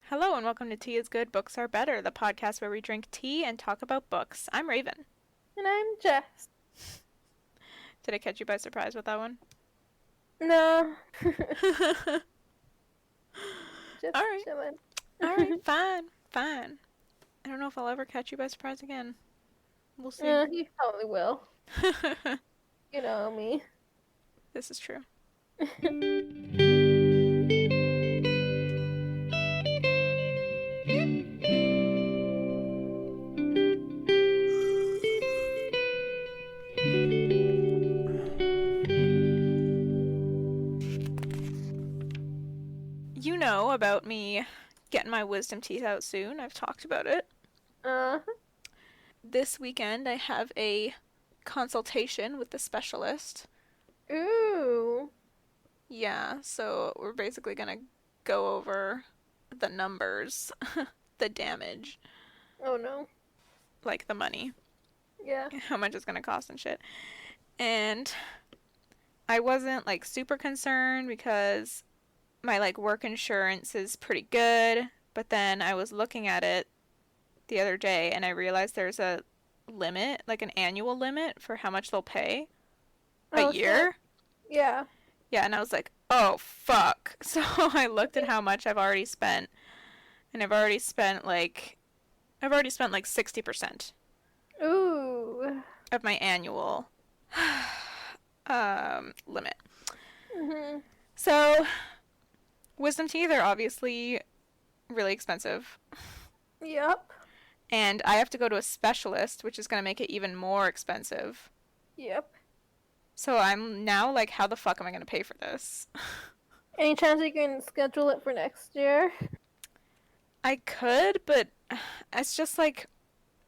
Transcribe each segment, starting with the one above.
Hello and welcome to Tea is Good, Books Are Better, the podcast where we drink tea and talk about books. I'm Raven. And I'm Jess. Did I catch you by surprise with that one? No. Just Alright, chilling. alright, fine. I don't know if I'll ever catch you by surprise again. We'll see. You probably will. You know me. This is true. You know about me getting my wisdom teeth out soon. I've talked about it. Uh, This weekend I have a consultation with the specialist. ooh. Yeah, so we're basically gonna go over the numbers, the damage, Oh no. like the money, Yeah. how much it's gonna cost and shit. And I wasn't like super concerned because my like work insurance is pretty good, but then I was looking at it the other day and I realized there's a limit, like an annual limit for how much they'll pay a Oh shit. year. Yeah. Yeah, and I was like, "Oh fuck." So I looked at how much I've already spent and I've already spent like 60% Ooh. of my annual limit. Mhm. So, wisdom teeth are obviously really expensive, Yep. and I have to go to a specialist, which is going to make it even more expensive. Yep. So, I'm now like, how the fuck am I going to pay for this? Any chance you can schedule it for next year? I could, but it's just like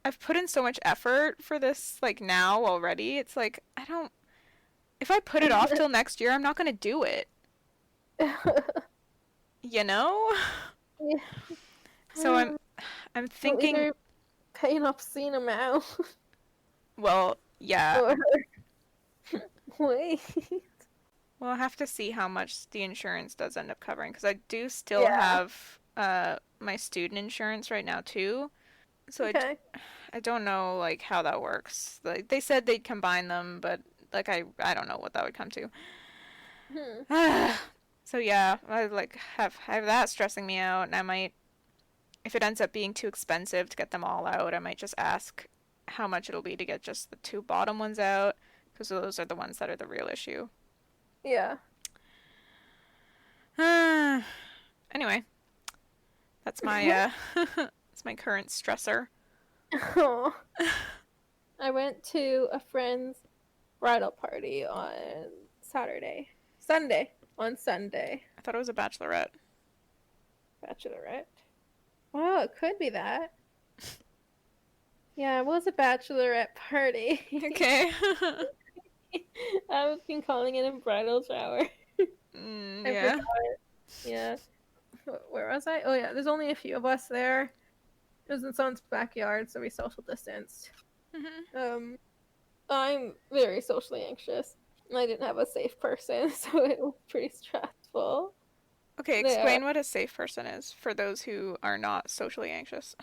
I've put in so much effort for this like now already. It's like I don't if I put it off till next year, I'm not going to do it. You know? Yeah. So I'm You'll thinking, either pay an obscene amount well, yeah. or wait. We'll have to see how much the insurance does end up covering because I do still Yeah. have my student insurance right now too. So Okay. I don't know like how that works. Like they said they'd combine them, but like I don't know what that would come to. Hmm. So yeah, I like have that stressing me out, and I might if it ends up being too expensive to get them all out, I might just ask how much it'll be to get just the two bottom ones out because those are the ones that are the real issue. Yeah. Anyway, that's my that's my current stressor. Oh. I went to a friend's bridal party on on Sunday. I thought it was a bachelorette. Bachelorette. Oh, it could be that. Yeah, it was a bachelorette party. Okay. I've been calling it a bridal shower. I Yeah. forgot. Yeah. Where was I? Oh, yeah, there's only a few of us there. It was in someone's backyard, so we social distanced. Hmm. Um, I'm very socially anxious. I didn't have a safe person, so it was pretty stressful. Okay, There, explain what a safe person is for those who are not socially anxious.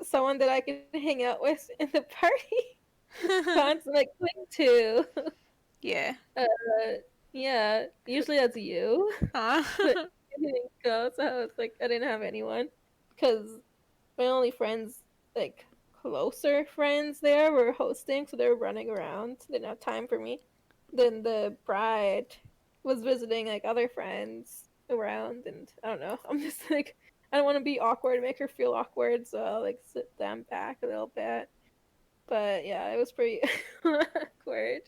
someone that I could hang out with in the party, constantly cling to. Yeah. Uh, yeah, usually that's you, but Huh? I didn't go, so it's like I didn't have anyone because my only friends, like closer friends, there were hosting, so they were running around. So they didn't have time for me. Then the bride was visiting like other friends around, and I don't know. I'm just like I don't want to be awkward, make her feel awkward, so I'll like sit them back a little bit. But yeah, it was pretty awkward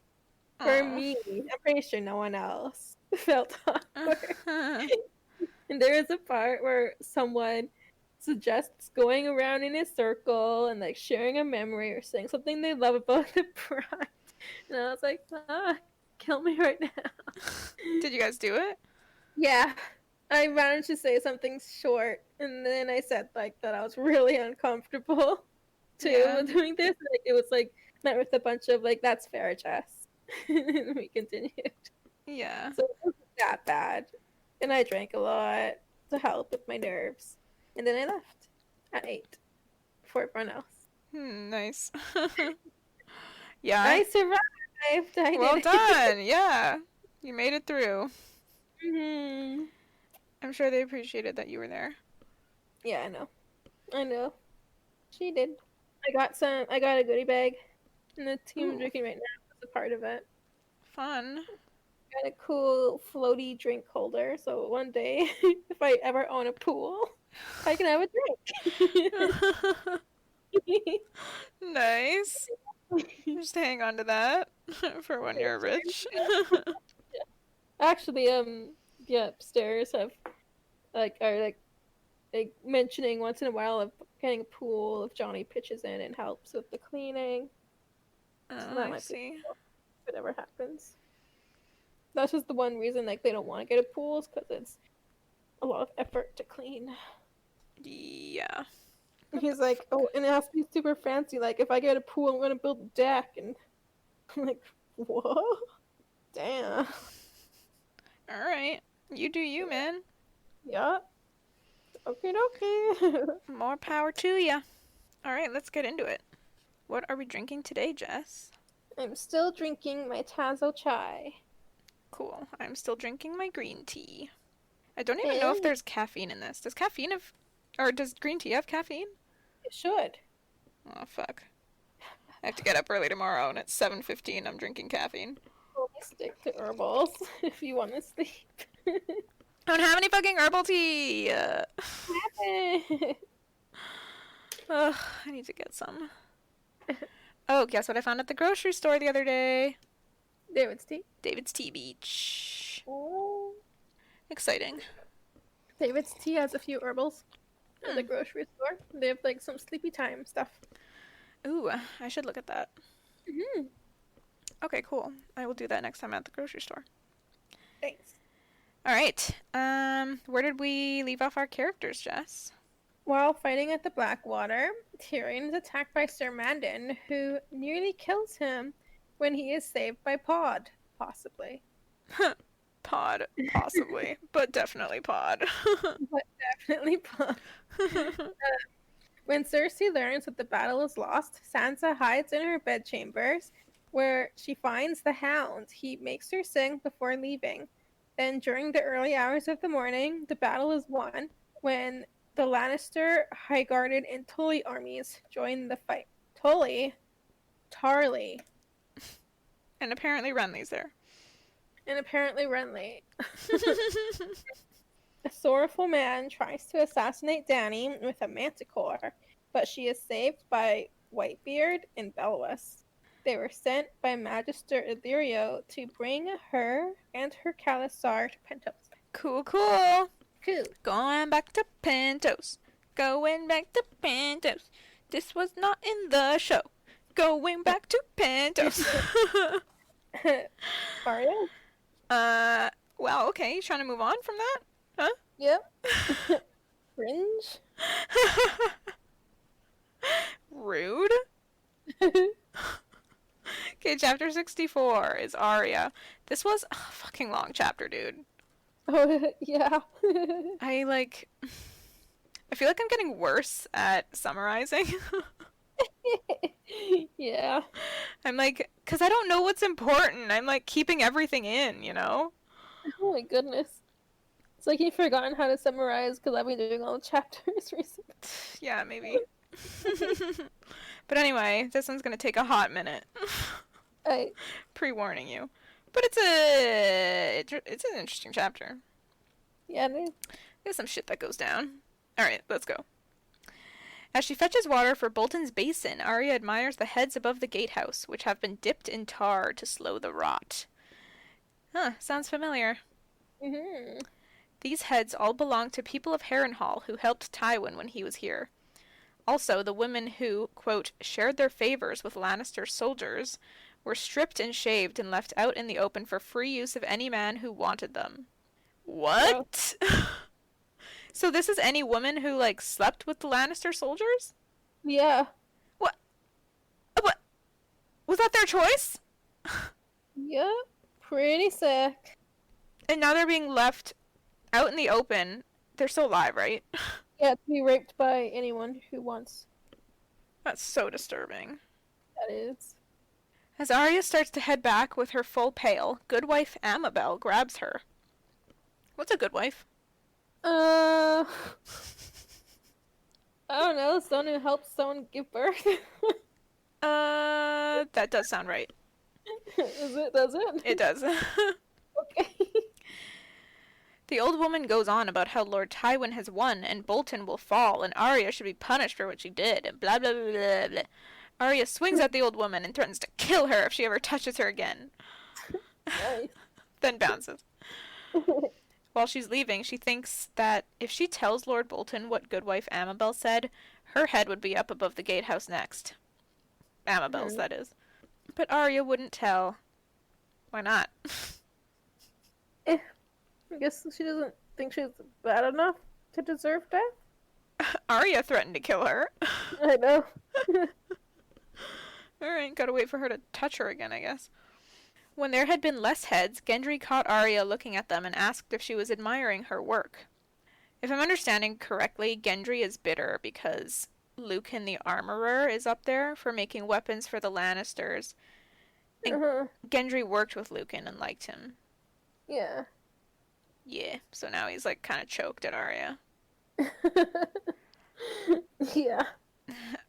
for Oh. me. I'm pretty sure no one else felt awkward. And there is a part where someone suggests going around in a circle and like sharing a memory or saying something they love about the bride. And I was like, kill me right now. Did you guys do it? Yeah. I managed to say something short and then I said like that I was really uncomfortable Yeah. too doing this. Like it was like met with a bunch of like that's fair, Jess. And we continued. Yeah. So it wasn't that bad. And I drank a lot to help with my nerves. And then I left at 8 before everyone else. Nice. Yeah. I survived. I Well did done. Yeah. You made it through. it. I'm sure they appreciated that you were there. Yeah, I know. I know. She did. I got a goodie bag. And the team I'm Ooh, drinking right now is a part of it. fun. Got a cool floaty drink holder, so one day, if I ever own a pool, I can have a drink. Nice. Just hang on to that for when you're rich. Actually, yeah, upstairs have are like mentioning once in a while of getting a pool if Johnny pitches in and helps with the cleaning. So Oh, that I might be see. cool if it ever happens. That's just the one reason like they don't want to get a pool is because it's a lot of effort to clean. Yeah. He's like, oh, and it has to be super fancy. Like, if I get a pool, I'm gonna build a deck, and I'm like, what? Damn. All right. You do you, man. Yeah. Okay, okay. More power to ya. All right, let's get into it. What are we drinking today, Jess? I'm still drinking my Tazo chai. Cool. I'm still drinking my green tea. I don't even know if And there's caffeine in this. Does caffeine have, or does green tea have caffeine? it should. Oh, fuck. I have to get up early tomorrow, and it's 7:15. I'm drinking caffeine. Only stick to herbals if you want to sleep. I don't have any fucking herbal tea. Ugh, I need to get some. Oh, guess what I found at the grocery store the other day? David's tea. David's Tea Beach. Oh. Exciting. David's tea has a few herbals at the Hmm. grocery store. They have like some sleepy time stuff. Ooh, I should look at that. Mm-hmm. Okay, cool. I will do that next time at the grocery store. Thanks. All right. Where did we leave off our characters, Jess? While fighting at the Blackwater, Tyrion is attacked by Sir Mandon, who nearly kills him when he is saved by Pod, possibly. Pod, possibly, but definitely Pod. But definitely Pod. When Cersei learns that the battle is lost, Sansa hides in her bedchambers, where she finds the Hound. He makes her sing before leaving. Then, during the early hours of the morning, the battle is won when the Lannister, Highguarded, and Tully armies join the fight. Tully, Tarly, And apparently Renly's there. and apparently Renly. A sorrowful man tries to assassinate Dany with a manticore, but she is saved by Whitebeard and Belwas. They were sent by Magister Illyrio to bring her and her Khalasar to Pentos. Cool, cool. Cool. Going back to Pentos. Going back to Pentos. This was not in the show. Going back to Pentos. Mario? Well, okay. You trying to move on from that? Yep. Cringe? Rude. Okay, chapter 64 is Arya. This was a fucking long chapter, dude. Oh, yeah. I feel like I'm getting worse at summarizing. Yeah. I'm like, because I don't know what's important. I'm like keeping everything in, you know? Oh my goodness. It's like you've forgotten how to summarize because I've been doing all the chapters recently. Yeah, maybe. But anyway, this one's gonna take a hot minute. I Pre-warning you. But it's an interesting chapter. yeah, dude. There's some shit that goes down. Alright, let's go. As she fetches water for Bolton's basin, Arya admires the heads above the gatehouse, which have been dipped in tar to slow the rot. Huh, sounds familiar. Mm-hmm. These heads all belong to people of Harrenhal who helped Tywin when he was here. Also, the women who, quote, shared their favors with Lannister soldiers were stripped and shaved and left out in the open for free use of any man who wanted them. What? So this is any woman who, like, slept with the Lannister soldiers? Yeah. What? Was that their choice? Yep. Pretty sick. And now they're being left out in the open. They're still alive, right? Yeah, to be raped by anyone who wants. That's so disturbing. That is. As Arya starts to head back with her full pail, good wife Amabel grabs her. What's a good wife? Uh, I don't know. Someone who helps someone give birth. That does sound right. Is it? Does it? It does. Okay. The old woman goes on about how Lord Tywin has won and Bolton will fall and Arya should be punished for what she did and blah blah blah blah blah. Arya swings at the old woman and threatens to kill her if she ever touches her again. Nice. Then bounces. While she's leaving, she thinks that if she tells Lord Bolton what Goodwife Amabel said, her head would be up above the gatehouse next. Amabel's, that is. But Arya wouldn't tell. Why not? I guess she doesn't think she's bad enough to deserve death. Arya threatened to kill her. I know. Alright, gotta wait for her to touch her again, I guess. When there had been less heads, Gendry caught Arya looking at them and asked if she was admiring her work. If I'm understanding correctly, Gendry is bitter because Lucan the Armorer is up there for making weapons for the Lannisters. And Gendry worked with Lucan and liked him. Yeah. Yeah, so now he's like kind of choked at Arya. Yeah.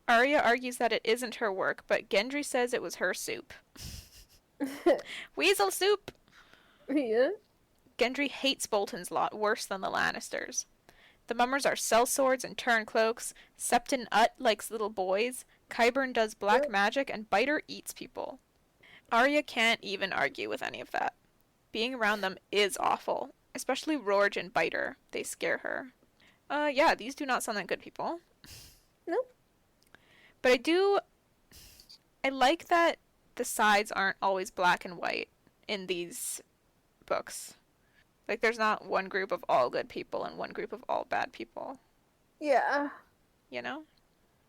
Arya argues that it isn't her work, but Gendry says it was her soup. Weasel soup! Yeah. Gendry hates Bolton's lot worse than the Lannisters. The Mummers are sellswords and turncloaks, Septon Ut likes little boys, Qyburn does black magic, and Biter eats people. Arya can't even argue with any of that. Being around them is awful, especially Rorge and Biter. They scare her. Yeah, these do not sound like good people. Nope. But I like that the sides aren't always black and white in these books. Like, there's not one group of all good people and one group of all bad people. Yeah. You know?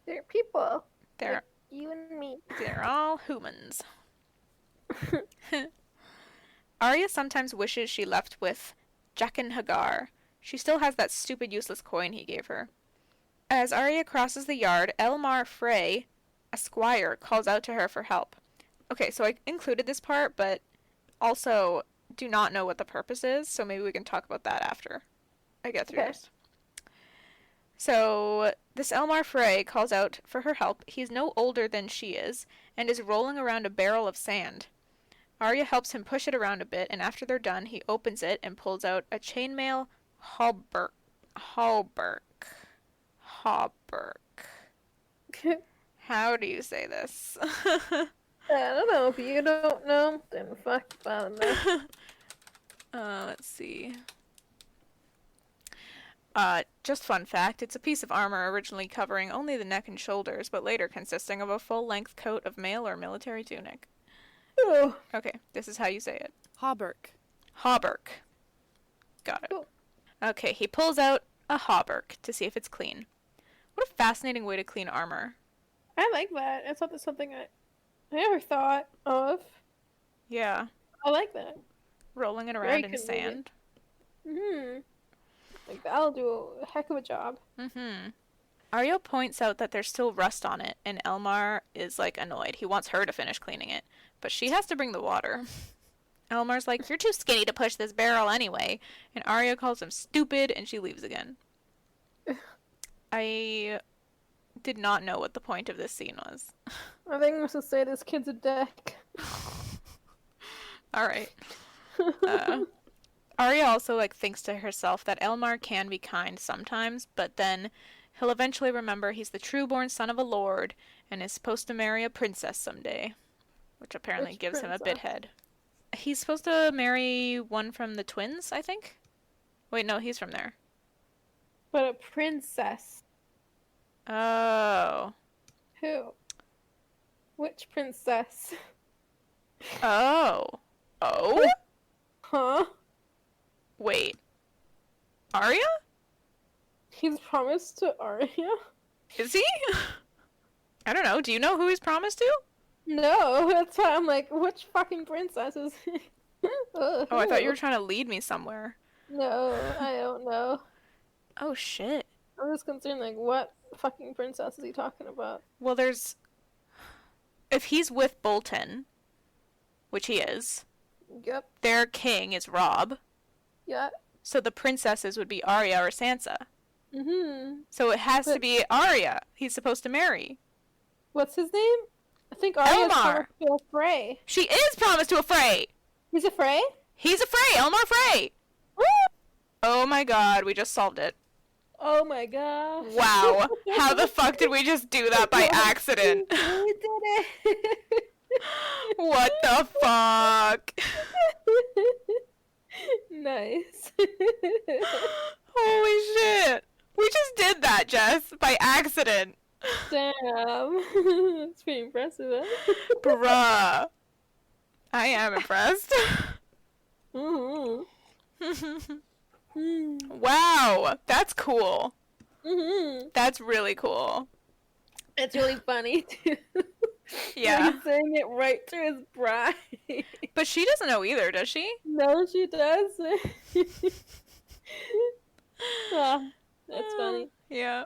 They're people. They're like you and me. They're all humans. Arya sometimes wishes she left with Jaqen Hagar. She still has that stupid useless coin he gave her. As Arya crosses the yard, Elmar Frey, a squire, calls out to her for help. Okay, so I included this part, but also do not know what the purpose is, so maybe we can talk about that after I get through this. So, this Elmar Frey calls out for her help. He's no older than she is, and is rolling around a barrel of sand. Arya helps him push it around a bit, and after they're done, he opens it and pulls out a chainmail hauberk. How do you say this? I don't know. If you don't know, then fuck I don't know. Let's see. Just fun fact, it's a piece of armor originally covering only the neck and shoulders, but later consisting of a full-length coat of mail or military tunic. Oh. Okay, this is how you say it. Hauberk. Hauberk. Got it. Cool. Okay, he pulls out a hauberk to see if it's clean. What a fascinating way to clean armor. I like that. I thought that's something I never thought of. Yeah. I like that. Rolling it Very around in convenient. sand. Like, that'll do a heck of a job. Arya points out that there's still rust on it, and Elmar is, like, annoyed. He wants her to finish cleaning it, but she has to bring the water. Elmar's like, you're too skinny to push this barrel anyway, and Arya calls him stupid, and she leaves again. I did not know what the point of this scene was. I think I'm supposed to say this kid's a dick. Alright. Arya also, like, thinks to herself that Elmar can be kind sometimes, but then he'll eventually remember he's the true-born son of a lord and is supposed to marry a princess someday, which apparently Which gives him a princess? bit head. He's supposed to marry one from the twins, I think? Wait, no, he's from there. But a princess. Oh. Who? Which princess? Oh. Oh? Huh? Wait. Arya? He's promised to Arya? Is he? I don't know. Do you know who he's promised to? No, that's why I'm like, which fucking princess is he? Oh, I thought you were trying to lead me somewhere. No, I don't know. Oh, shit. I'm just concerned, like, what fucking princess is he talking about? Well, if he's with Bolton, which he is, Yep. their king is Rob. Yeah. So the princesses would be Arya or Sansa. Mm-hmm. So it has to But be Arya he's supposed to marry. what's his name? I think Arya's Elmar. promised to a Frey. She is promised to a Frey. He's a Frey? He's a Frey. Elmar Frey. Woo! Oh my god, we just solved it. Oh my god. Wow. How the fuck did we just do that by accident? We did it. What the fuck? Nice. Holy shit. We just did that, Jess, by accident. Damn. It's pretty impressive, huh? Bruh. I am impressed. Mm-hmm. Wow. That's cool. Mm-hmm. That's really cool. It's really funny, too. Yeah. Like, he's saying it right to his bride. But she doesn't know either, does she? No, she does. Ah, that's funny. Yeah.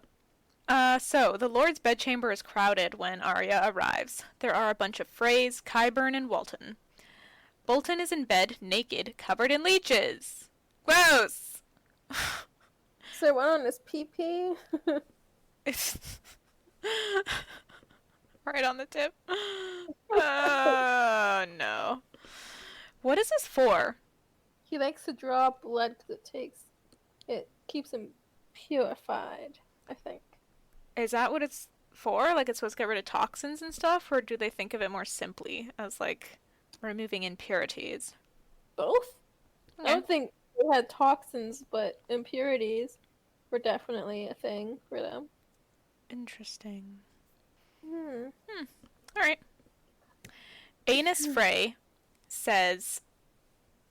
So the Lord's bedchamber is crowded when Arya arrives. There are a bunch of Freys, Qyburn, and Walton. Bolton is in bed, naked, covered in leeches. Gross! So one on his pee-pee. It's right on the tip. Oh, no. What is this for? He likes to draw blood because it keeps him purified, I think. Is that what it's for? Like it's supposed to get rid of toxins and stuff? Or do they think of it more simply as like removing impurities? Both? I Okay. don't think they had toxins, but impurities were definitely a thing for them. Interesting. Hmm. Alright. Aenys Frey says,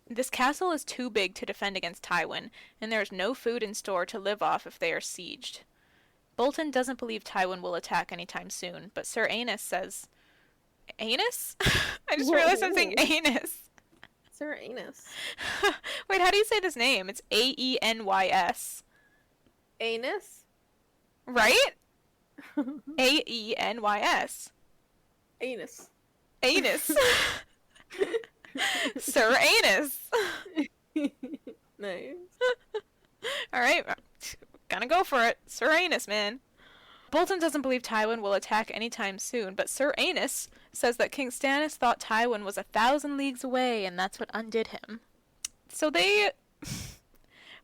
"This castle is too big to defend against Tywin, and there is no food in store to live off if they are sieged." Bolton doesn't believe Tywin will attack anytime soon, but Sir Aenys says... Aenys? I just realized I'm saying Aenys. Sir Anus. Wait, how do you say this name? It's Aenys. Anus? Right? Aenys. Anus. Anus. Sir Anus. Nice. Alright, gonna go for it. Sir Aenys, man. Bolton doesn't believe Tywin will attack anytime soon, but Sir Aenys says that King Stannis thought Tywin was 1,000 leagues away, and that's what undid him. So they...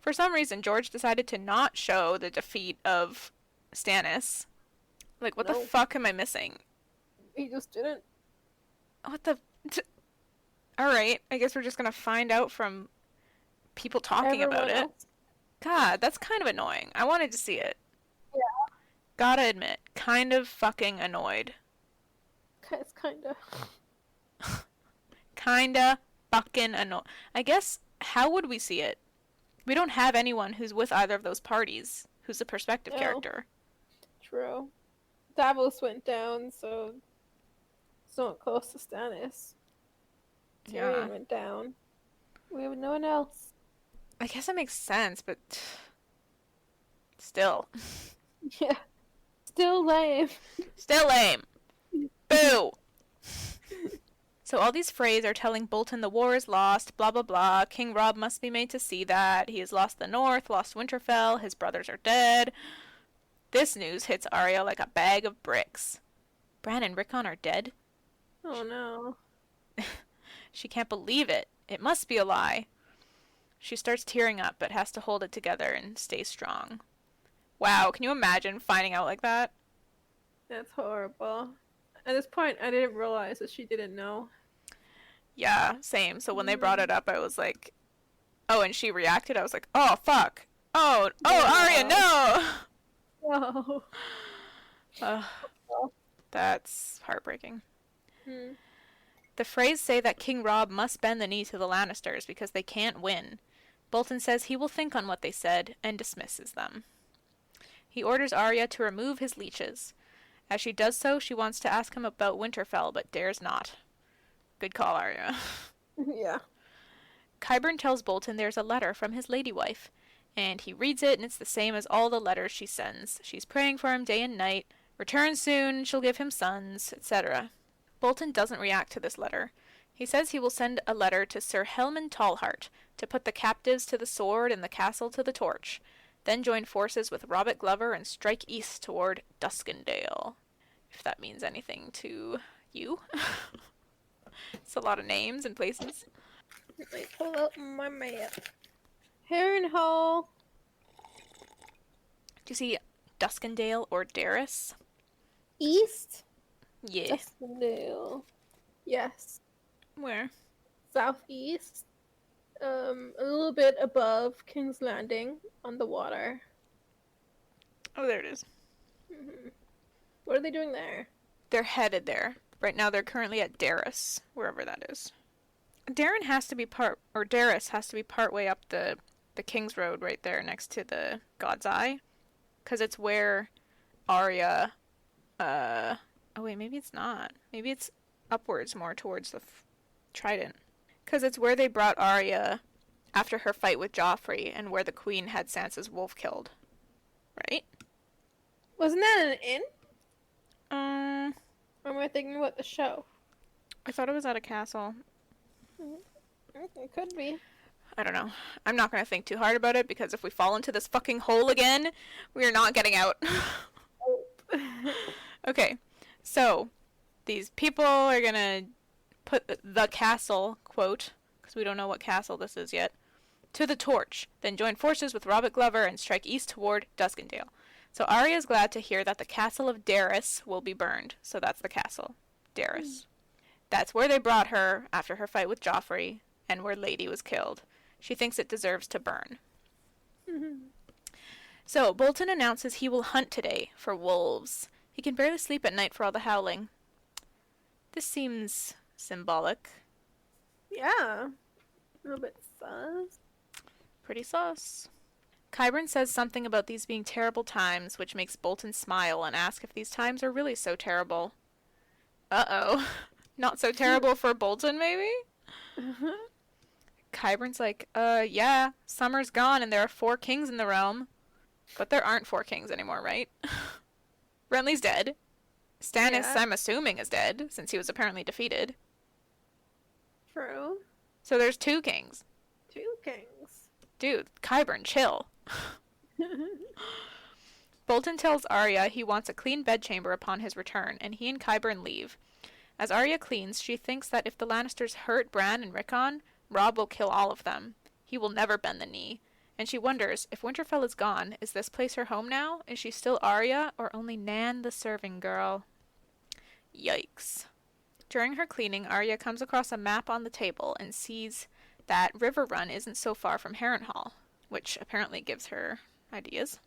For some reason, George decided to not show the defeat of Stannis. Like, what the No. fuck am I missing? He just didn't. What the... Alright, I guess we're just gonna find out from people talking about Everyone it. else. God, that's kind of annoying. I wanted to see it. Yeah. Gotta admit, kind of fucking annoyed. It's kinda. Kinda fucking annoyed. I guess, how would we see it? We don't have anyone who's with either of those parties, who's a perspective No. character. True. Davos went down, so it's not close to Stannis. Tyrion Yeah. went down. We have no one else. I guess that makes sense, but... Still. Yeah. Still lame. Still lame. Boo! So all these Freys are telling Bolton the war is lost, blah blah blah, King Robb must be made to see that, he has lost the North, lost Winterfell, his brothers are dead. This news hits Arya like a bag of bricks. Bran and Rickon are dead? Oh no. She can't believe it. It must be a lie. She starts tearing up, but has to hold it together and stay strong. Wow, can you imagine finding out like that? That's horrible. At this point, I didn't realize that she didn't know. Yeah, same. So when they brought it up, I was like, oh, and she reacted. I was like, oh, fuck. Oh, Arya, no! No. Ugh, that's heartbreaking. Hmm. The Freys say that King Robb must bend the knee to the Lannisters because they can't win. Bolton says he will think on what they said and dismisses them. He orders Arya to remove his leeches. As she does so, she wants to ask him about Winterfell, but dares not. Good call, Arya. Yeah. Qyburn tells Bolton there's a letter from his lady wife. And he reads it, and it's the same as all the letters she sends. She's praying for him day and night. Return soon, she'll give him sons, etc. Bolton doesn't react to this letter. He says he will send a letter to Sir Helman Tallheart to put the captives to the sword and the castle to the torch, then join forces with Robert Glover and strike east toward Duskendale. If that means anything to you. It's a lot of names and places. Let me pull out my map. Harrenhal. Do you see Duskendale or Darras? East. Yeah. Duskendale. Yes. Where? Southeast. A little bit above King's Landing on the water. Oh, there it is. Mm-hmm. What are they doing there? They're headed there. Right now they're currently at Darras, wherever that is. Darras has to be part way up the King's Road right there next to the God's Eye. Because it's where Arya, oh wait, maybe it's not. Maybe it's upwards more towards the Trident. Because it's where they brought Arya after her fight with Joffrey and where the Queen had Sansa's wolf killed. Right? Wasn't that an inn? Um, Or am I thinking about the show? I thought it was at a castle. It could be. I don't know. I'm not going to think too hard about it because if we fall into this fucking hole again, we are not getting out. Okay, so these people are going to put the castle, quote, because we don't know what castle this is yet, to the torch, then join forces with Robert Glover and strike east toward Duskendale. So Arya is glad to hear that the castle of Darras will be burned. So that's the castle, Darras. That's where they brought her after her fight with Joffrey and where Lady was killed. She thinks it deserves to burn. So Bolton announces he will hunt today for wolves. He can barely sleep at night for all the howling. This seems symbolic. Yeah. A little bit sus. Pretty sus. Qyburn says something about these being terrible times, which makes Bolton smile and ask if these times are really so terrible. Uh-oh. Not so terrible for Bolton, maybe? Qyburn's like, yeah, summer's gone and there are 4 kings in the realm. But there aren't 4 kings anymore, right? Renly's dead. Stannis, Yeah. I'm assuming, is dead, since he was apparently defeated. True. So there's 2 kings. 2 kings. Dude, Qyburn, chill. Bolton tells Arya he wants a clean bedchamber upon his return, and he and Qyburn leave. As Arya cleans, she thinks that if the Lannisters hurt Bran and Rickon, Robb will kill all of them. He will never bend the knee. And she wonders, if Winterfell is gone, is this place her home now? Is she still Arya, or only Nan the serving girl? Yikes. During her cleaning, Arya comes across a map on the table and sees that Riverrun isn't so far from Harrenhal, which apparently gives her ideas.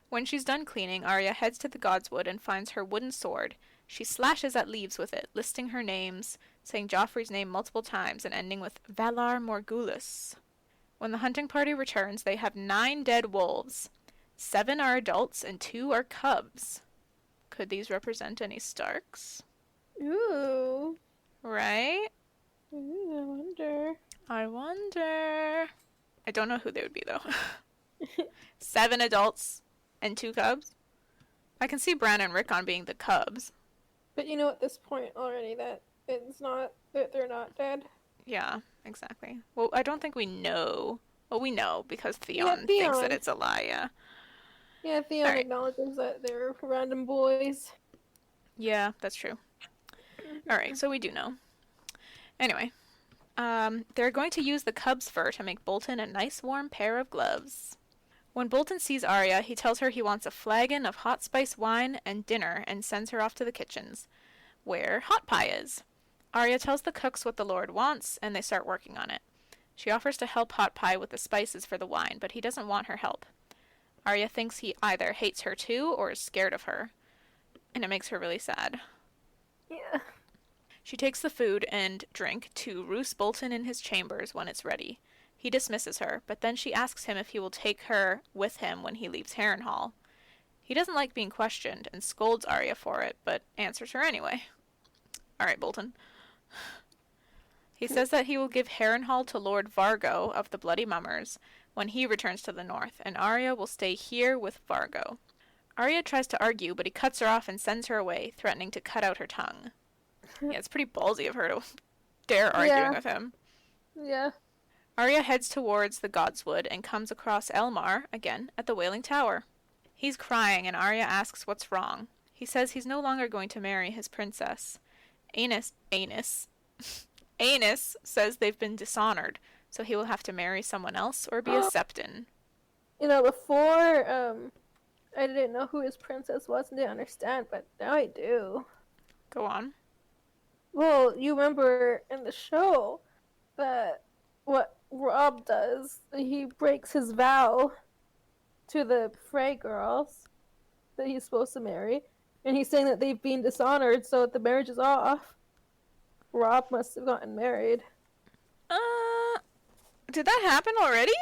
When she's done cleaning, Arya heads to the Godswood and finds her wooden sword. She slashes at leaves with it, listing her names, saying Joffrey's name multiple times and ending with Valar Morghulis. When the hunting party returns, they have 9 dead wolves. 7 are adults and 2 are cubs. Could these represent any Starks? Ooh. Right? Ooh, I wonder. I don't know who they would be, though. 7 adults and 2 cubs? I can see Bran and Rickon being the cubs. But you know at this point already that it's not, that they're not dead. Yeah, exactly. Well, I don't think we know. Well, we know because Theon thinks that it's a lie, yeah. Yeah, Theon Alright. acknowledges that they're random boys. Yeah, that's true. Alright, so we do know. Anyway, they're going to use the cub's fur to make Bolton a nice warm pair of gloves. When Bolton sees Arya, he tells her he wants a flagon of hot spice wine and dinner and sends her off to the kitchens, where Hot Pie is. Arya tells the cooks what the Lord wants, and they start working on it. She offers to help Hot Pie with the spices for the wine, but he doesn't want her help. Arya thinks he either hates her too or is scared of her, and it makes her really sad. Yeah. She takes the food and drink to Roose Bolton in his chambers when it's ready. He dismisses her, but then she asks him if he will take her with him when he leaves Harrenhal. He doesn't like being questioned and scolds Arya for it, but answers her anyway. Alright, Bolton. He says that he will give Harrenhal to Lord Vargo of the Bloody Mummers, when he returns to the north, and Arya will stay here with Vargo. Arya tries to argue, but he cuts her off and sends her away, threatening to cut out her tongue. Yeah, it's pretty ballsy of her to dare arguing with him. Yeah. Arya heads towards the Godswood and comes across Elmar, again, at the Wailing Tower. He's crying, and Arya asks what's wrong. He says he's no longer going to marry his princess. Aenys says they've been dishonored, so he will have to marry someone else or be a Septon. You know, before, I didn't know who his princess was and didn't understand, but now I do. Go on. Well, you remember in the show that what Rob does, he breaks his vow to the Frey girls that he's supposed to marry, and he's saying that they've been dishonored, so the marriage is off. Rob must have gotten married. Did that happen already?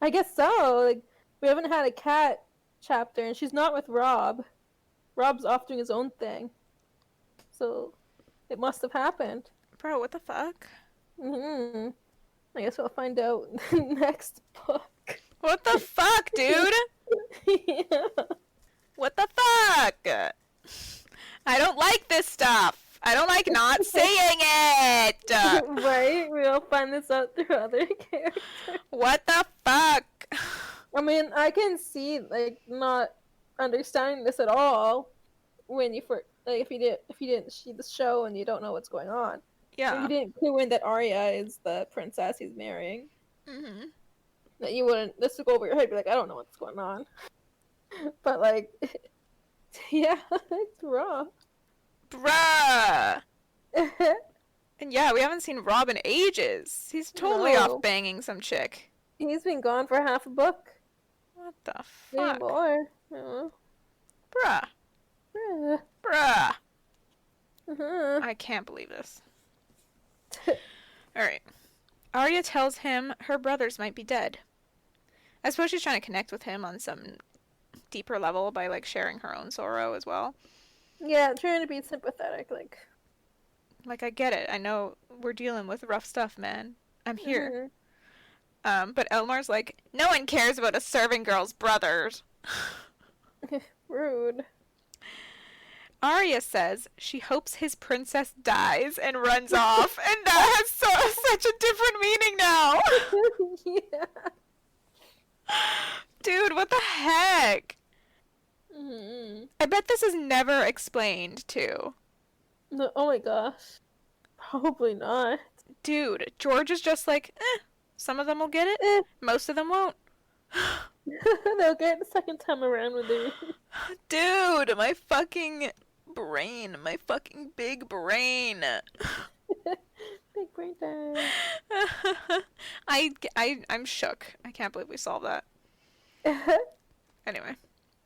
I guess so. Like, we haven't had a cat chapter, and she's not with Rob. Rob's off doing his own thing. So, it must have happened. Bro, what the fuck? I guess we'll find out in the next book. What the fuck, dude? Yeah. What the fuck? I don't like this stuff. I don't like not saying it. Right? We'll find this out through other characters. What the fuck? I mean, I can see, like, not understanding this at all when you if you didn't see the show and you don't know what's going on. Yeah. If you didn't clue in that Arya is the princess he's marrying. Mm-hmm. That you wouldn't, this would go over your head, be like, I don't know what's going on. But, like, yeah, it's rough. Bruh. And yeah, we haven't seen Rob in ages. He's totally No. off banging some chick. He's been gone for half a book. What the Maybe fuck? more. Yeah. Bruh. Yeah. Bruh. Uh-huh. I can't believe this. Alright. Arya tells him her brothers might be dead. I suppose she's trying to connect with him on some deeper level by, like, sharing her own sorrow as well. Yeah, trying to be sympathetic, like. Like, I get it. I know we're dealing with rough stuff, man. I'm here. But Elmar's like, no one cares about a serving girl's brothers. Rude. Arya says she hopes his princess dies and runs off, and that has such a different meaning now. Yeah. Dude, what the heck? Mm-hmm. I bet this is never explained, too. No, oh my gosh. Probably not. Dude, George is just like, some of them will get it, Eh. most of them won't. They'll get it the second time around when they. Dude, my fucking brain, my fucking big brain. Big brain time. I'm shook. I can't believe we solved that. Anyway.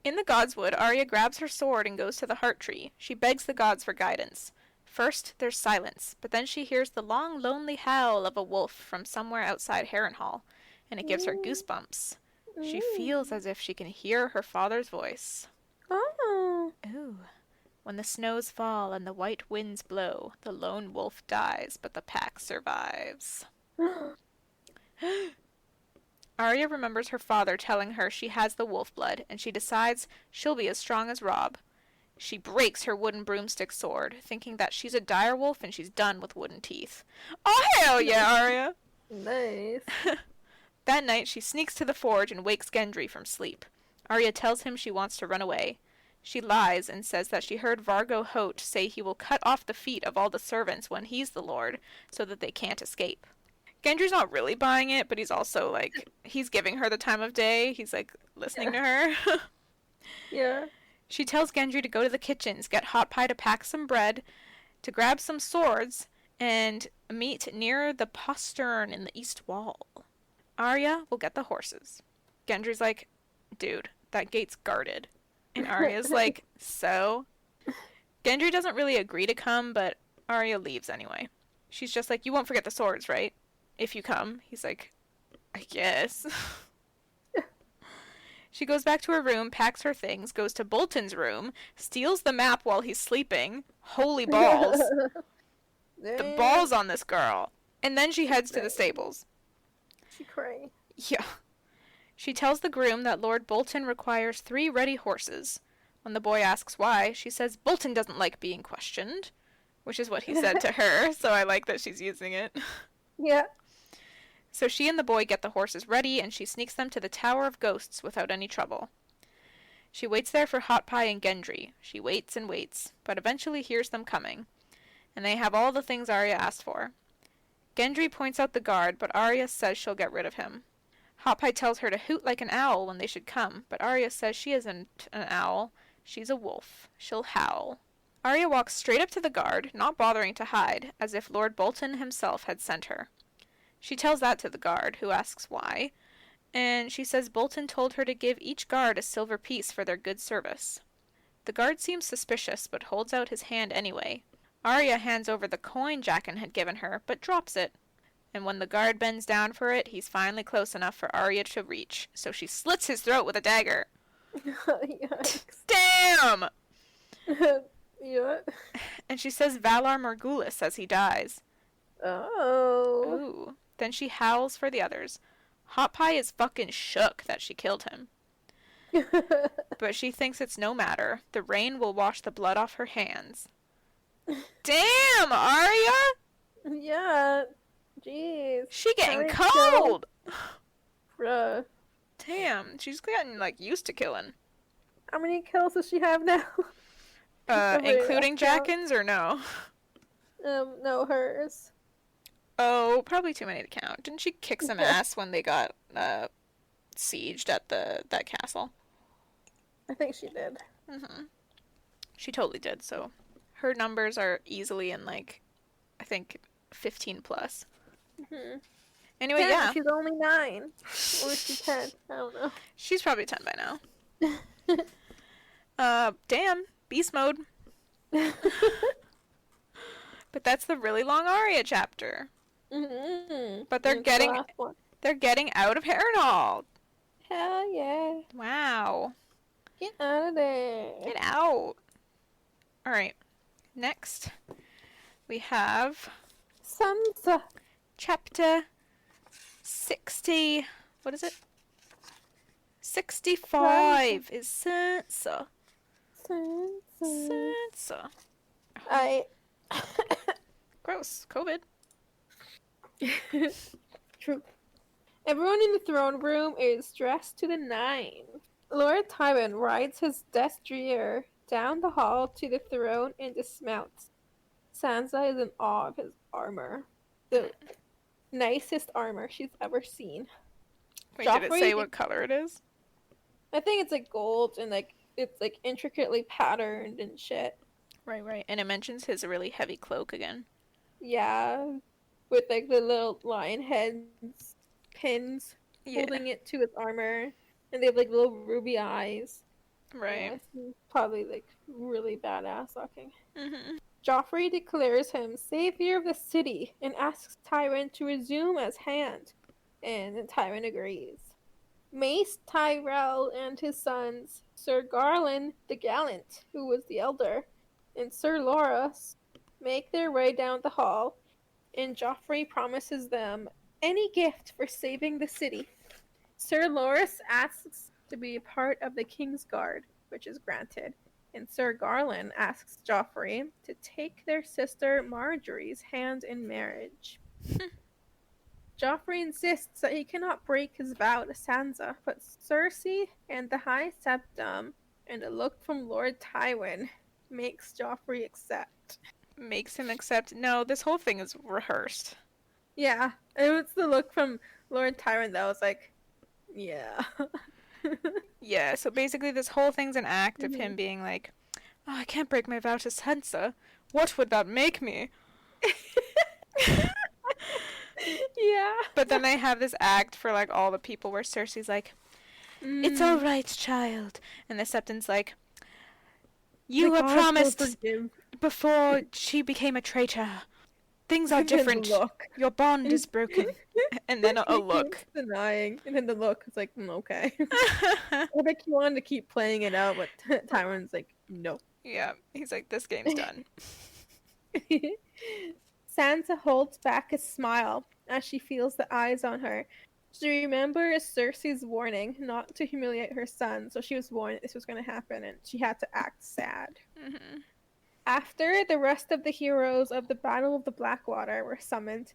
In the Godswood, Arya grabs her sword and goes to the Heart Tree. She begs the gods for guidance. First, there's silence, but then she hears the long, lonely howl of a wolf from somewhere outside Harrenhal, and it gives her goosebumps. She feels as if she can hear her father's voice. Oh. Ooh. When the snows fall and the white winds blow, the lone wolf dies, but the pack survives. Arya remembers her father telling her she has the wolf blood, and she decides she'll be as strong as Rob. She breaks her wooden broomstick sword, thinking that she's a direwolf and she's done with wooden teeth. Oh, hell yeah, Arya! Nice. That night, she sneaks to the forge and wakes Gendry from sleep. Arya tells him she wants to run away. She lies and says that she heard Vargo Hoat say he will cut off the feet of all the servants when he's the lord, so that they can't escape. Gendry's not really buying it, but he's also, like, he's giving her the time of day. He's, like, listening to her. Yeah. She tells Gendry to go to the kitchens, get Hot Pie to pack some bread, to grab some swords, and meet near the postern in the east wall. Arya will get the horses. Gendry's like, dude, that gate's guarded. And Arya's like, so? Gendry doesn't really agree to come, but Arya leaves anyway. She's just like, you won't forget the swords, right? If you come. He's like, I guess. She goes back to her room, packs her things, goes to Bolton's room, steals the map while he's sleeping. Holy balls. The balls on this girl. And then she heads to the stables. She cray. Yeah. She tells the groom that Lord Bolton requires 3 ready horses. When the boy asks why, she says Bolton doesn't like being questioned, which is what he said to her, so I like that she's using it. Yeah. So she and the boy get the horses ready, and she sneaks them to the Tower of Ghosts without any trouble. She waits there for Hot Pie and Gendry. She waits and waits, but eventually hears them coming, and they have all the things Arya asked for. Gendry points out the guard, but Arya says she'll get rid of him. Hot Pie tells her to hoot like an owl when they should come, but Arya says she isn't an owl. She's a wolf. She'll howl. Arya walks straight up to the guard, not bothering to hide, as if Lord Bolton himself had sent her. She tells that to the guard, who asks why, and she says Bolton told her to give each guard a silver piece for their good service. The guard seems suspicious, but holds out his hand anyway. Arya hands over the coin Jaqen had given her, but drops it. And when the guard bends down for it, he's finally close enough for Arya to reach, so she slits his throat with a dagger. Yikes. Damn! Yeah. And she says Valar Morghulis as he dies. Oh. Ooh. Then she howls for the others. Hot Pie is fucking shook that she killed him. But she thinks it's no matter. The rain will wash the blood off her hands. Damn, Arya! Yeah. Jeez. She getting Sorry, cold! Bruh. Damn, she's getting, like, used to killing. How many kills does she have now? Somebody Including asked out. Jaqen's or no? No, hers. Oh, probably too many to count. Didn't she kick some ass when they got, sieged at that castle? I think she did. Mm-hmm. She totally did, so her numbers are easily in, like, I think 15 plus. Mm-hmm. Anyway, 10, yeah. she's only 9. Or is she 10? I don't know. She's probably 10 by now. Damn. Beast mode. But that's the really long Arya chapter. Mm-hmm. But they're getting out of Harrenhal. Hell yeah. Wow. Get out of there. Get out. Alright. Next, we have Sansa. chapter 60. What is it? 65 is Sansa. Sansa. I. Gross. COVID. True. Everyone in the throne room is dressed to the 9. Lord Tywin rides his destrier down the hall to the throne and dismounts. Sansa is in awe of his armor. The nicest armor she's ever seen. Wait, did it Joffrey- say what color it is? I think it's like gold and like it's like intricately patterned and shit. Right. And it mentions his really heavy cloak again. Yeah. With like the little lion heads pins Yeah. holding it to his armor. And they have like little ruby eyes. Right. Yeah, probably like really badass looking. Mm-hmm. Joffrey declares him savior of the city and asks Tywin to resume as hand. And Tywin agrees. Mace Tyrell and his sons, Sir Garland the Gallant, who was the elder, and Sir Loras, make their way down the hall, and Joffrey promises them any gift for saving the city. Sir Loras asks to be a part of the King's Guard, which is granted, and Sir Garland asks Joffrey to take their sister Marjorie's hand in marriage. Joffrey insists that he cannot break his vow to Sansa, but Cersei and the High Septum and a look from Lord Tywin makes Joffrey accept. Makes him accept. No, this whole thing is rehearsed. Yeah, it was the look from Lord Tywin that was like, yeah. Yeah, so basically this whole thing's an act of him being like, oh, I can't break my vow to Sansa. What would that make me? Yeah. But then they have this act for like all the people where Cersei's like, it's all right, child. And the Septon's like, you were promised before she became a traitor. Things are different. Look. Your bond is broken. And then a look. Denying. And then the look is like, okay. I think he wanted to keep playing it out, but Tywin's like, no. Yeah, he's like, this game's done. Sansa holds back a smile as she feels the eyes on her, She remembers Cersei's warning not to humiliate her son, so she was warned this was going to happen, and she had to act sad. Mm-hmm. After the rest of the heroes of the Battle of the Blackwater were summoned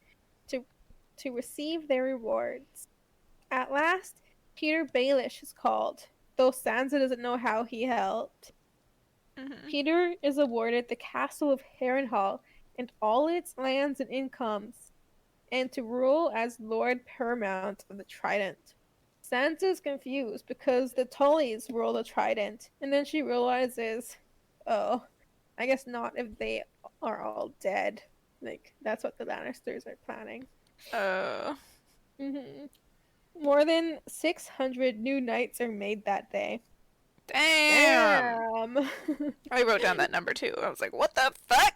to receive their rewards, at last Peter Baelish is called, though Sansa doesn't know how he helped. Mm-hmm. Peter is awarded the castle of Harrenhal and all its lands and incomes, and to rule as Lord Paramount of the Trident. Sansa's confused because the Tullys rule the Trident, and then she realizes, oh, I guess not if they are all dead. Like, that's what the Lannisters are planning. Oh. hmm More than 600 new knights are made that day. Damn. Damn! I wrote down that number too. I was like, what the fuck?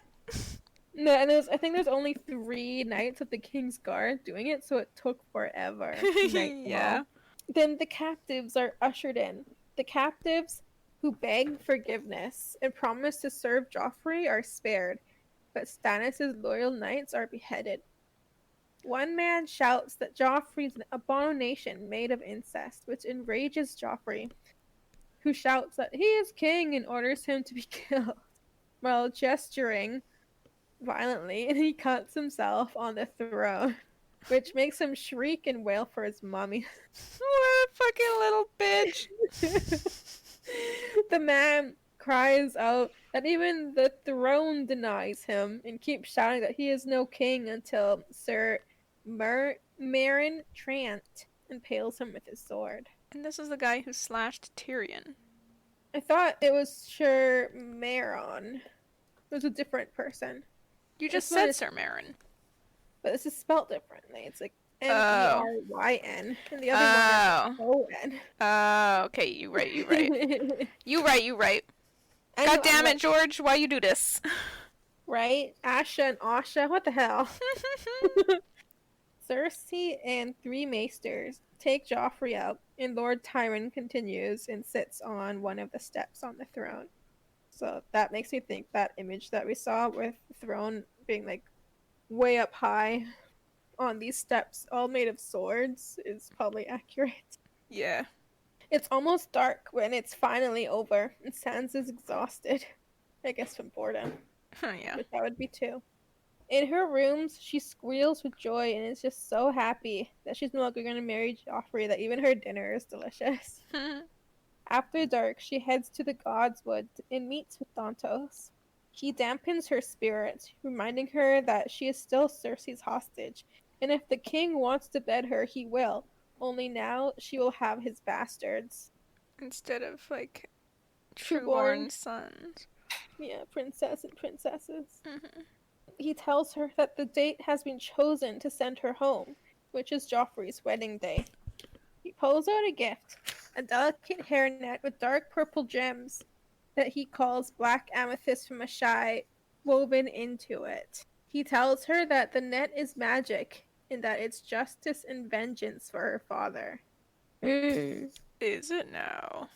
No, and I think there's only 3 knights of the King's Guard doing it, so it took forever to knight them Yeah. all. Then the captives are ushered in. The captives who beg forgiveness and promise to serve Joffrey are spared, but Stannis' loyal knights are beheaded. One man shouts that Joffrey's an abomination made of incest, which enrages Joffrey, who shouts that he is king and orders him to be killed, while gesturing violently, and he cuts himself on the throne, which makes him shriek and wail for his mommy. What a fucking little bitch. The man cries out that even the throne denies him and keeps shouting that he is no king until Sir Meryn Trant impales him with his sword. And this is the guy who slashed Tyrion. I thought it was Sir Meron. It was a different person. You just This one said is- Sir Meryn. But this is spelled differently. It's like Oh. Meryn, and the other one is O-N. Oh, okay, you right. You right. I God know, damn I'm it, like, George, why you do this? right? Asha and Asha, what the hell? Cersei and 3 maesters take Joffrey out, and Lord Tywin continues and sits on one of the steps on the throne. So that makes me think that image that we saw with the throne being like way up high on these steps, all made of swords, is probably accurate. Yeah. It's almost dark when it's finally over, and Sansa's exhausted. I guess from boredom, Yeah. which I would be too. In her rooms, she squeals with joy and is just so happy that she's no longer going to marry Joffrey, that even her dinner is delicious. After dark, she heads to the Godswood and meets with Dantos. He dampens her spirits, reminding her that she is still Cersei's hostage, and if the king wants to bed her, he will. Only now she will have his bastards. Instead of, like, Trueborn. trueborn sons. Yeah, princess and princesses. Mm-hmm. He tells her that the date has been chosen to send her home, which is Joffrey's wedding day. He pulls out a gift, a delicate hairnet with dark purple gems that he calls black amethyst from Ashai woven into it. He tells her that the net is magic and that it's justice and vengeance for her father. Is it now?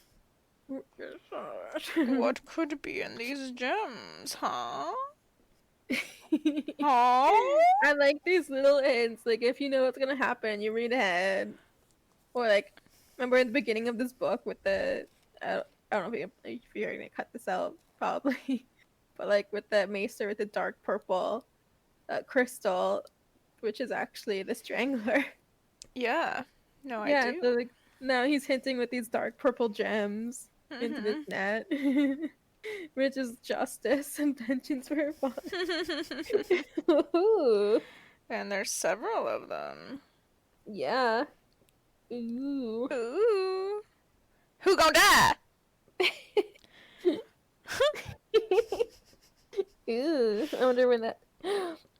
What could be in these gems, huh? Huh? I like these little hints. Like, if you know what's gonna happen, you read ahead. Or, like, remember in the beginning of this book with the. I don't know if you're gonna cut this out, probably. But, like, with the maester with the dark purple crystal, which is actually the strangler. Yeah. No, I Yeah, do. so, like, now he's hinting with these dark purple gems into Mhm. this net. Which is justice and vengeance for her father. Ooh. And there's several of them. Yeah. Ooh. Ooh. Who gonna die? Ooh. I wonder when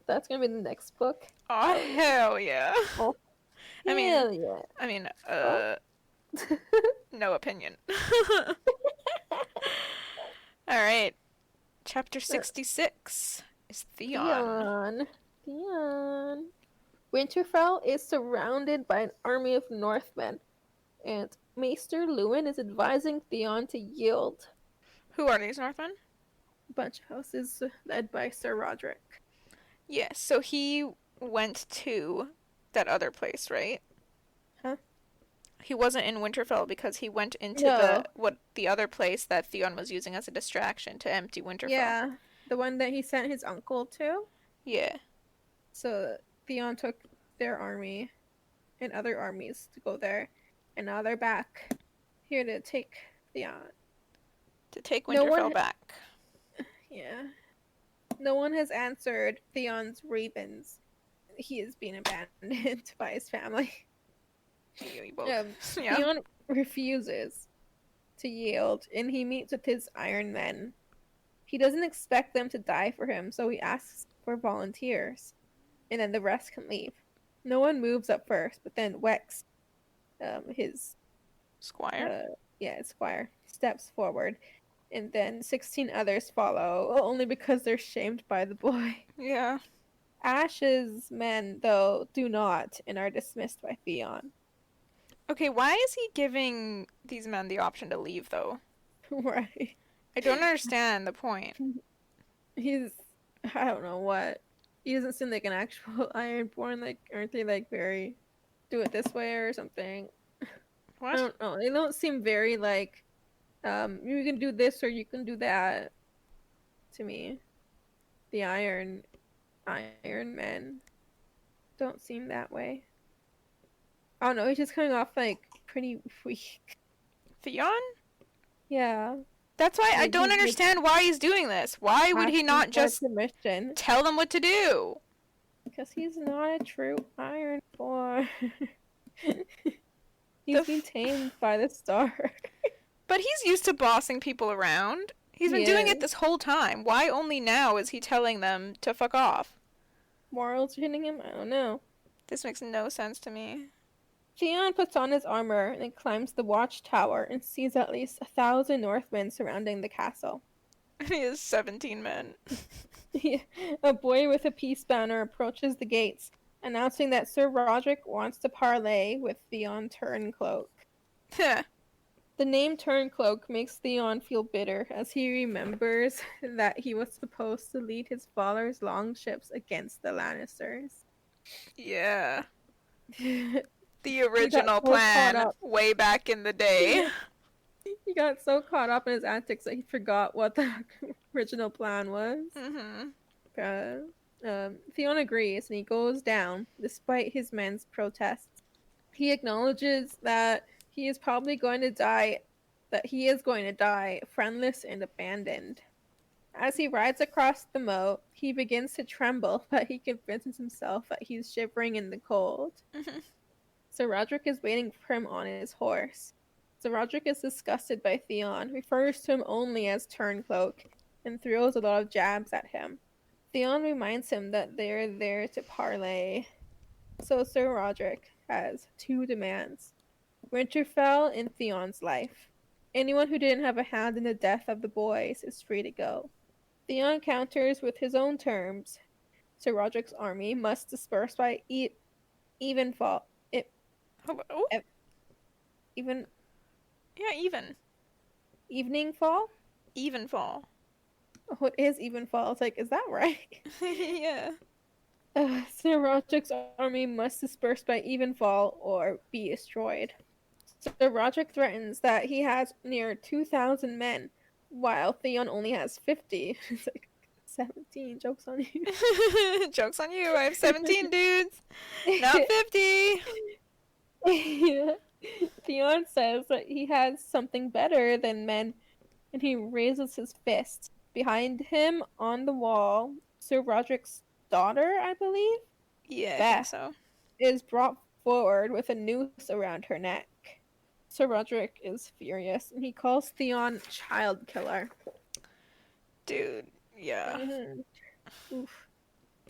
that's gonna be the next book. Oh, hell yeah. I mean- Hell yeah. I mean, Oh. no opinion. Alright. Chapter 66 is Theon. Theon. Winterfell is surrounded by an army of Northmen, and Maester Luwin is advising Theon to yield. Who are these Northmen? A bunch of houses led by Sir Roderick. Yes, so he went to that other place, right? he wasn't in Winterfell because he went into No. the other place that Theon was using as a distraction to empty Winterfell. Yeah. The one that he sent his uncle to. Yeah. So Theon took their army and other armies to go there. And now they're back here to take Theon. To take No Winterfell one back. Yeah. No one has answered Theon's ravens. He is being abandoned by his family. Yeah. Theon refuses to yield, and he meets with his Iron Men. He doesn't expect them to die for him, so he asks for volunteers, and then the rest can leave. No one moves up first, but then Wex, his Squire. squire, steps forward, and then 16 others follow, only because they're shamed by the boy. Yeah. Ash's men, though, do not, and are dismissed by Theon. Okay, why is he giving these men the option to leave, though? Right. I don't understand the point. He's, I don't know what. He doesn't seem like an actual Ironborn. Like, aren't they like very do it this way or something? I What? don't know. They don't seem very like, you can do this or you can do that. To me, the Iron Men don't seem that way. I don't know. He's just coming off like pretty weak. Theon? Yeah. That's why I Like, don't he's, like, understand why he's doing this. Why would he asking not for just permission? tell them what to do? Because he's not a true Ironborn. The He's been tamed by the Stark. But he's used to bossing people around. He's been doing it this whole time. Why only now is he telling them to fuck off? Morals hitting him? I don't know. This makes no sense to me. Theon puts on his armor and climbs the watchtower and sees at least 1,000 Northmen surrounding the castle. He has 17 men. A boy with a peace banner approaches the gates, announcing that Sir Roderick wants to parley with Theon Turncloak. Heh. The name Turncloak makes Theon feel bitter as he remembers that he was supposed to lead his father's longships against the Lannisters. Yeah. The He original got so caught plan up. way back in the day. He got so caught up in his antics that he forgot what the original plan was. Theon agrees and he goes down despite his men's protests. He acknowledges that he is going to die friendless and abandoned. As he rides across the moat, he begins to tremble, but he convinces himself that he's shivering in the cold. Sir Roderick is waiting for him on his horse. Sir Roderick is disgusted by Theon, refers to him only as Turncloak, and throws a lot of jabs at him. Theon reminds him that they're there to parley. So Sir Roderick has two demands: Winterfell and Theon's life. Anyone who didn't have a hand in the death of the boys is free to go. Theon counters with his own terms. Sir Roderick's army must disperse by evenfall. Oh, Even yeah, even. evening fall? Even fall. What is evenfall? It's like, is that right? Yeah. Sir Roderick's army must disperse by evenfall or be destroyed. Sir Roderick threatens that he has near 2,000 men, while Theon only has 50. It's like, 17. Joke's on you. Joke's on you. I have 17 dudes, not 50. Yeah. Theon says that he has something better than men, and he raises his fist. Behind him on the wall, Sir Roderick's daughter, I believe, Yeah, I think Beth, so. is brought forward with a noose around her neck. Sir Roderick is furious, and he calls Theon child killer. Dude, yeah. Oof.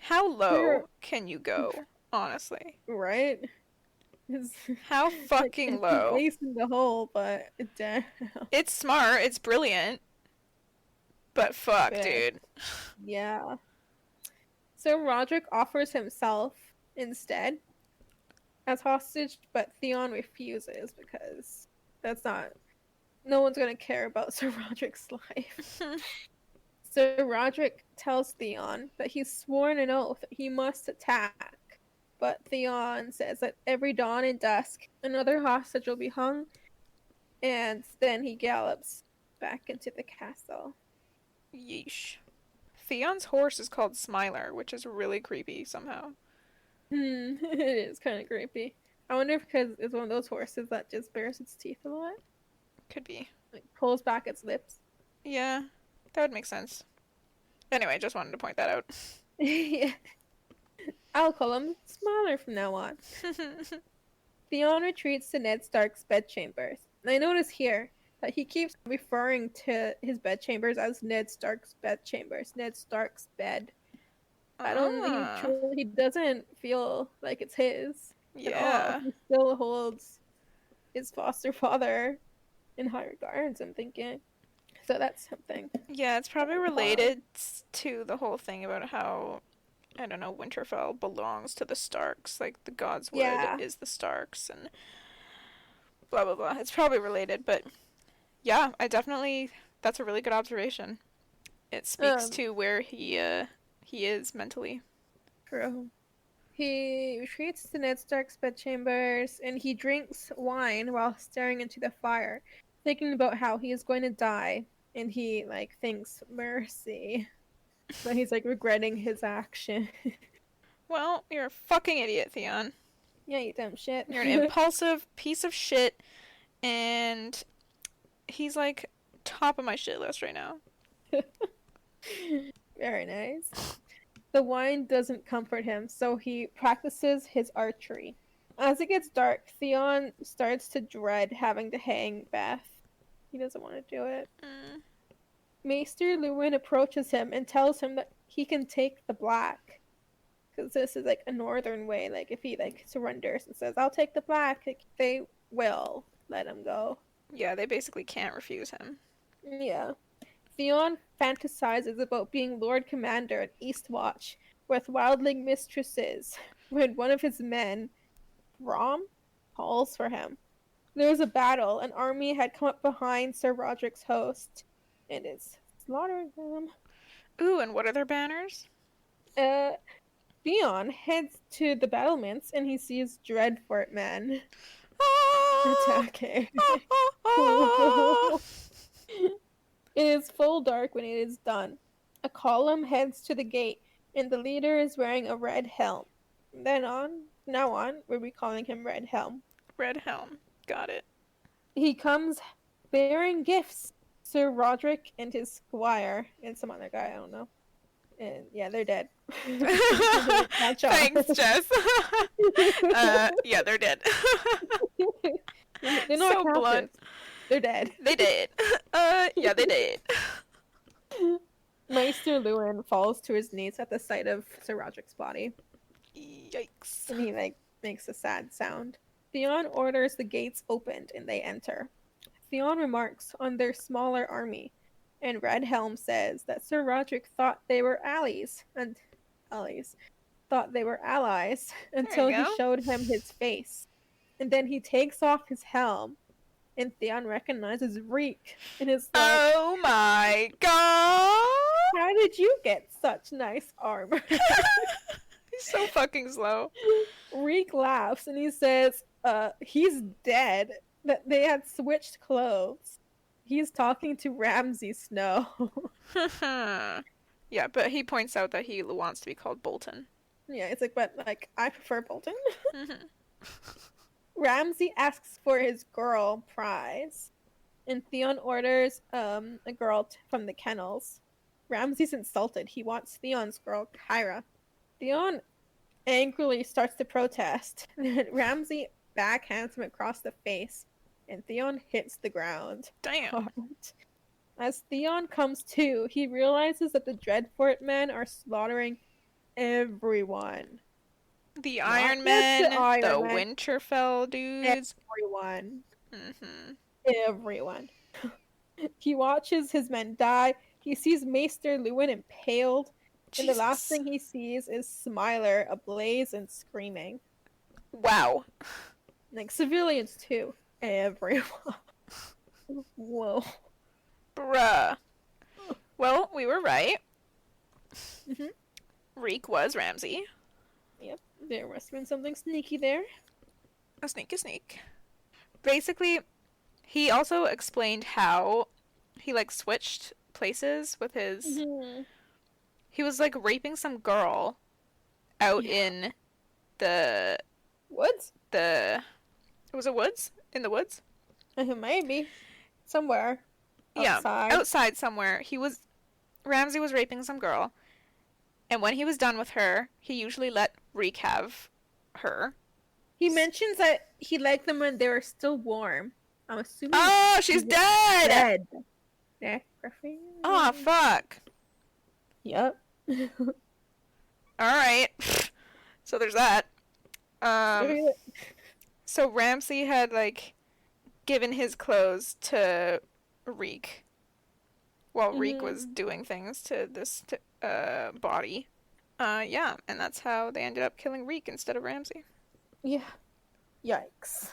How low Sir- can you go, honestly? Right? It's How fucking low? Ace in the hole, but damn. It's smart, it's brilliant, but fuck, Yeah. dude. Yeah. Sir Roderick offers himself instead as hostage, but Theon refuses because no one's gonna care about Sir Roderick's life. Sir Roderick tells Theon that he's sworn an oath that he must attack, but Theon says that every dawn and dusk, another hostage will be hung, and then he gallops back into the castle. Yeesh. Theon's horse is called Smiler, which is really creepy somehow. It is kind of creepy. I wonder if because it's one of those horses that just bares its teeth a lot, Could be. like pulls back its lips. Yeah, that would make sense. Anyway, just wanted to point that out. Yeah. I'll call him Smaller from now on. Theon retreats to Ned Stark's bedchambers. And I notice here that he keeps referring to his bedchambers as Ned Stark's bedchambers. Ned Stark's bed. I don't he doesn't feel like it's his at all. He still holds his foster father in high regards, I'm thinking. So that's something. Yeah, it's probably related to the whole thing about how, I don't know, Winterfell belongs to the Starks. Like, the Godswood is the Starks, and blah, blah, blah. It's probably related, but yeah, that's a really good observation. It speaks to where he is mentally. True. He retreats to Ned Stark's bedchambers, and he drinks wine while staring into the fire, thinking about how he is going to die, and he, like, thinks mercy. But he's, like, regretting his action. Well, you're a fucking idiot, Theon. Yeah, you dumb shit. You're an impulsive piece of shit, and he's, like, top of my shit list right now. Very nice. The wine doesn't comfort him, so he practices his archery. As it gets dark, Theon starts to dread having to hang Beth. He doesn't want to do it. Maester Luwin approaches him and tells him that he can take the black. Because this is like a northern way. Like, if he like surrenders and says, I'll take the black, like, they will let him go. Yeah, they basically can't refuse him. Yeah. Theon fantasizes about being Lord Commander at Eastwatch with wildling mistresses when one of his men, Rom, calls for him. There was a battle. An army had come up behind Sir Roderick's host and is slaughtering them. Ooh, and what are their banners? Theon heads to the battlements and he sees Dreadfort men attacking. It is full dark when it is done. A column heads to the gate, and the leader is wearing a red helm. Now on, we'll be calling him Red Helm. Red Helm. Got it. He comes bearing gifts. Sir Roderick and his squire, and some other guy, I don't know. And yeah, they're dead. Thanks, Jess. Yeah, they're dead. They're not so blunt. They're dead. They did. Yeah, they did. Maester Luwin falls to his knees at the sight of Sir Roderick's body. Yikes. And he, like, makes a sad sound. Theon orders the gates opened and they enter. Theon remarks on their smaller army, and Red Helm says that Sir Roderick thought they were allies until he showed him his face. And then he takes off his helm, and Theon recognizes Reek and is like, oh my god! How did you get such nice armor? He's so fucking slow. Reek laughs and he says, he's dead. That they had switched clothes. He's talking to Ramsay Snow. Yeah, but he points out that he wants to be called Bolton. Yeah, it's like, but like, I prefer Bolton. Ramsay asks for his girl prize, and Theon orders a girl from the kennels. Ramsay's insulted. He wants Theon's girl, Kyra. Theon angrily starts to protest. Ramsay backhands him across the face, and Theon hits the ground. Damn. Hard. As Theon comes to, he realizes that the Dreadfort men are slaughtering everyone. The Iron Men, the Winterfell dudes. Everyone. Everyone. He watches his men die. He sees Maester Luwin impaled. Jesus. And the last thing he sees is Smiler ablaze and screaming. Wow. Like, civilians too. Everyone. Whoa. Bruh. Well, we were right. Reek was Ramsay. Yep, there must have been something sneaky there. A sneak. Basically, he also explained how he like switched places with his. Mm-hmm. He was like raping some girl out Yeah. in the Woods? the. Was it woods? In the woods? Maybe. Somewhere. Yeah, Outside. outside somewhere. Ramsay was raping some girl, and when he was done with her, he usually let Reek have her. He mentions that he liked them when they were still warm. I'm assuming. Oh, she's dead! Necrophilia. Oh, fuck. Yep. Alright. So there's that. So Ramsay had, like, given his clothes to Reek while Reek was doing things to this body. Yeah, and that's how they ended up killing Reek instead of Ramsay. Yeah. Yikes.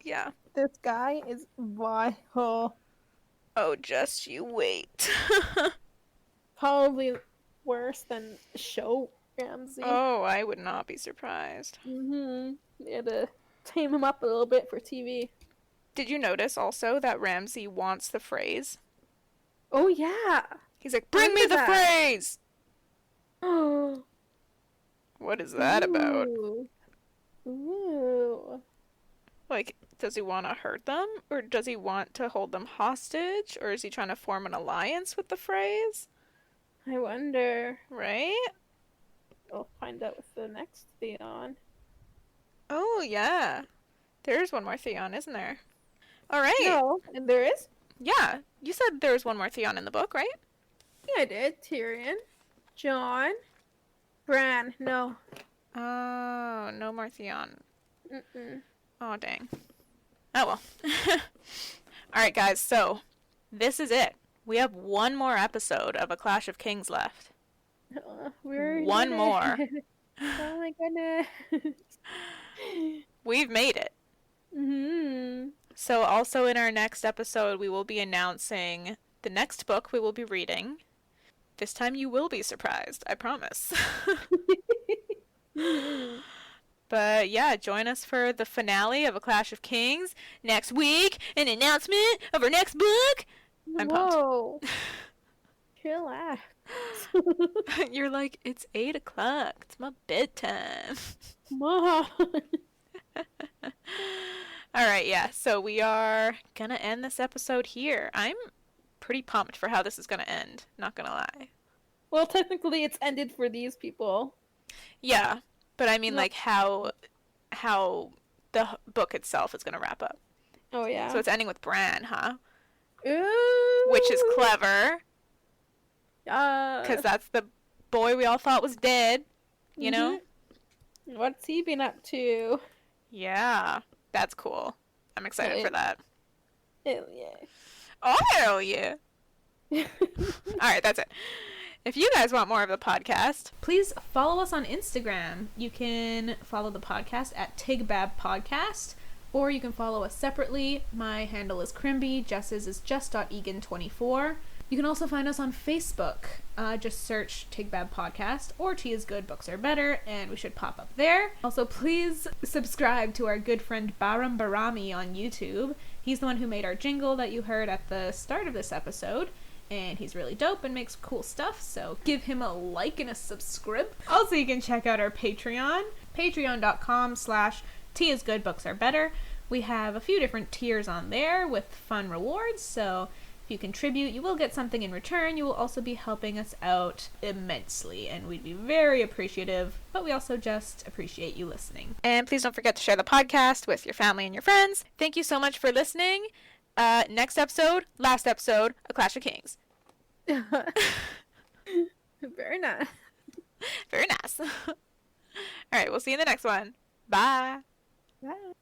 Yeah. This guy is vile. Oh, just you wait. Probably worse than show Ramsay. Oh, I would not be surprised. Mm-hmm. They had to tame him up a little bit for TV. Did you notice also that Ramsay wants the phrase? Oh, yeah. He's like, bring me the phrase! Oh. What is that about? Ooh. Like, does he want to hurt them? Or does he want to hold them hostage? Or is he trying to form an alliance with the phrase? I wonder. Right? We'll find out with the next Theon. Oh, yeah. There's one more Theon, isn't there? Alright. No, and there is? Yeah. You said there was one more Theon in the book, right? Yeah, I did. Tyrion. Jon. Bran. No. Oh, no more Theon. Mm-mm. Oh, dang. Oh, well. Alright, guys, so this is it. We have one more episode of A Clash of Kings left. We're One more. Oh my goodness. We've made it. Mm-hmm. So also in our next episode, we will be announcing the next book we will be reading. This time you will be surprised, I promise. But yeah, join us for the finale of A Clash of Kings next week. An announcement of our next book. I'm pumped. Relax. You're like, it's 8 o'clock. It's my bedtime. Mom. Alright, yeah. So we are gonna end this episode here. I'm pretty pumped for how this is gonna end. Not gonna lie. Well, technically it's ended for these people. Yeah. But I mean, like, how the book itself is gonna wrap up. Oh, yeah. So it's ending with Bran, huh? Ooh. Which is clever. Because Because that's the boy we all thought was dead, you know? What's he been up to? Yeah. That's cool. I'm excited for that. Hell yeah. Oh, hell yeah. Alright, that's it. If you guys want more of the podcast, please follow us on Instagram. You can follow the podcast at Tigbab Podcast, or you can follow us separately. My handle is Crimby, Jess's is just.egan24. You can also find us on Facebook. Just search Tigbab Podcast or Tea is Good, Books Are Better, and we should pop up there. Also, please subscribe to our good friend Baram Barami on YouTube. He's the one who made our jingle that you heard at the start of this episode. And he's really dope and makes cool stuff, so give him a like and a subscribe. Also, you can check out our Patreon, patreon.com/Tea is Good, Books Are Better. We have a few different tiers on there with fun rewards, so if you contribute, you will get something in return. You will also be helping us out immensely, and we'd be very appreciative, but we also just appreciate you listening. And please don't forget to share the podcast with your family and your friends. Thank you so much for listening. Next episode, last episode, A Clash of Kings. Very nice. Very nice. All right, we'll see you in the next one. Bye. Bye.